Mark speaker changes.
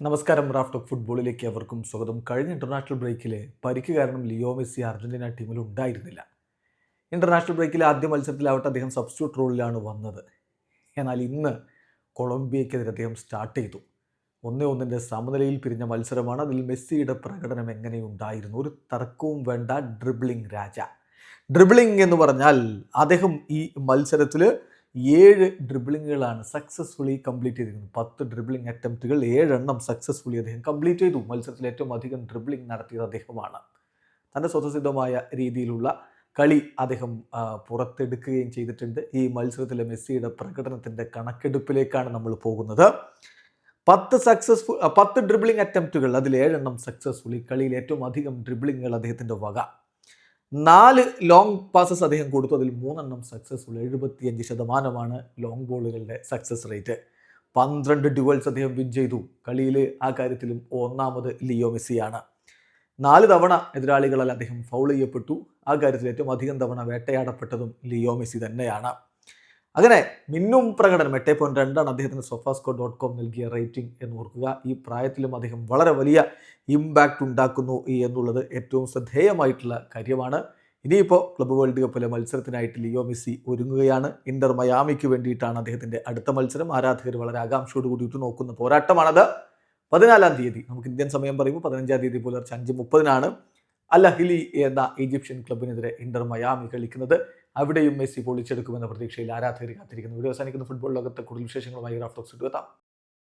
Speaker 1: നമസ്കാരം. റാഫ്റ്റോക്ക് ഫുട്ബോളിലേക്ക് അവർക്കും സ്വാഗതം. കഴിഞ്ഞ ഇൻ്റർനാഷണൽ ബ്രേക്കിൽ പരിക്ക് കാരണം ലിയോ മെസ്സി അർജൻറ്റീന ടീമിൽ ഉണ്ടായിരുന്നില്ല. ഇൻ്റർനാഷണൽ ബ്രേക്കിലെ ആദ്യ മത്സരത്തിലാവട്ടെ അദ്ദേഹം സബ്സ്റ്റിറ്റ്യൂട്ട് റോളിലാണ് വന്നത്. എന്നാൽ ഇന്ന് കൊളംബിയയ്ക്കെതിരെ അദ്ദേഹം സ്റ്റാർട്ട് ചെയ്തു. 1-1 സമനിലയിൽ പിരിഞ്ഞ മത്സരമാണ്. അതിൽ മെസ്സിയുടെ പ്രകടനം എങ്ങനെയുണ്ടായിരുന്നു? ഒരു തർക്കവും വേണ്ട. ഡ്രിബ്ലിംഗ് രാജ. ഡ്രിബ്ലിംഗ് എന്ന് പറഞ്ഞാൽ അദ്ദേഹം ഈ മത്സരത്തിൽ 7 ഡ്രിബ്ലിങ്ങുകളാണ് സക്സസ്ഫുള്ളി കംപ്ലീറ്റ് ചെയ്തിരിക്കുന്നത്. 10 ഡ്രിബ്ലിംഗ് അറ്റംപ്റ്റുകൾ 7 എണ്ണം സക്സസ്ഫുള്ളി അദ്ദേഹം കംപ്ലീറ്റ് ചെയ്തു. മത്സരത്തിൽ ഏറ്റവും അധികം ഡ്രിബ്ലിംഗ് നടത്തിയത് അദ്ദേഹമാണ്. തൻ്റെ സ്വതസിദ്ധമായ രീതിയിലുള്ള കളി അദ്ദേഹം പുറത്തെടുക്കുകയും ചെയ്തിട്ടുണ്ട്. ഈ മത്സരത്തിലെ മെസ്സിയുടെ പ്രകടനത്തിൻ്റെ കണക്കെടുപ്പിലേക്കാണ് നമ്മൾ പോകുന്നത്. 10 ഡ്രിബ്ലിംഗ് അറ്റംപ്റ്റുകൾ, അതിൽ 7 എണ്ണം സക്സസ്ഫുള്ളി. കളിയിൽ ഏറ്റവും അധികം ഡ്രിബ്ലിങ്ങുകൾ അദ്ദേഹത്തിൻ്റെ വക. 4 ലോങ് പാസസ് അദ്ദേഹം കൊടുത്തു. അതിൽ 3 എണ്ണം സക്സസ്ഫുൾ. 75% ലോങ് ബോളുകളുടെ സക്സസ് റേറ്റ്. 12 ഡ്യുവൽസ് അദ്ദേഹം വിൻ ചെയ്തു. കളിയിൽ ആ കാര്യത്തിലും ഒന്നാമത് ലിയോ മെസ്സിയാണ്. 4 തവണ എതിരാളികളാൽ അദ്ദേഹം ഫൗൾ ചെയ്യപ്പെട്ടു. ആ കാര്യത്തിൽ ഏറ്റവും അധികം തവണ വേട്ടയാടപ്പെട്ടതും ലിയോ മെസ്സി തന്നെയാണ്. അങ്ങനെ മിന്നും പ്രകടനം. 8.2 അദ്ദേഹത്തിന് sofascore.com നൽകിയ റേറ്റിംഗ് എന്ന് ഓർക്കുക. ഈ പ്രായത്തിലും അദ്ദേഹം വളരെ വലിയ ഇമ്പാക്റ്റ് ഉണ്ടാക്കുന്നു എന്നുള്ളത് ഏറ്റവും ശ്രദ്ധേയമായിട്ടുള്ള കാര്യമാണ്. ഇനിയിപ്പോൾ ക്ലബ്ബ് വേൾഡ് കപ്പിലെ മത്സരത്തിനായിട്ട് ലിയോ മെസ്സി ഒരുങ്ങുകയാണ്. ഇന്റർ മയാമിക്ക് വേണ്ടിയിട്ടാണ് അദ്ദേഹത്തിൻ്റെ അടുത്ത മത്സരം. ആരാധകർ വളരെ ആകാംക്ഷയോട് കൂടിയിട്ട് നോക്കുന്ന പോരാട്ടമാണത്. 14-ാം തീയതി, നമുക്ക് ഇന്ത്യൻ സമയം പറയുമ്പോൾ 15-ാം തീയതി പുലർച്ചെ 5:30 അൽ അഹ്ലി എന്ന ഈജിപ്ഷ്യൻ ക്ലബിനെതിരെ ഇന്റർ മയാമി കളിക്കുന്നത്. അവിടെയും മെസ്സി പൊളിച്ചെടുക്കുമെന്ന പ്രതീക്ഷയിൽ ആരാധകർ കാത്തിരിക്കുന്നു. വീഡിയോ അവസാനിക്കുന്ന ഫുട്ബോൾ ലോകത്തെ കൂടുതൽ വിശേഷങ്ങളുമായി റാഫ്റ്റോക്സ് എത്താം.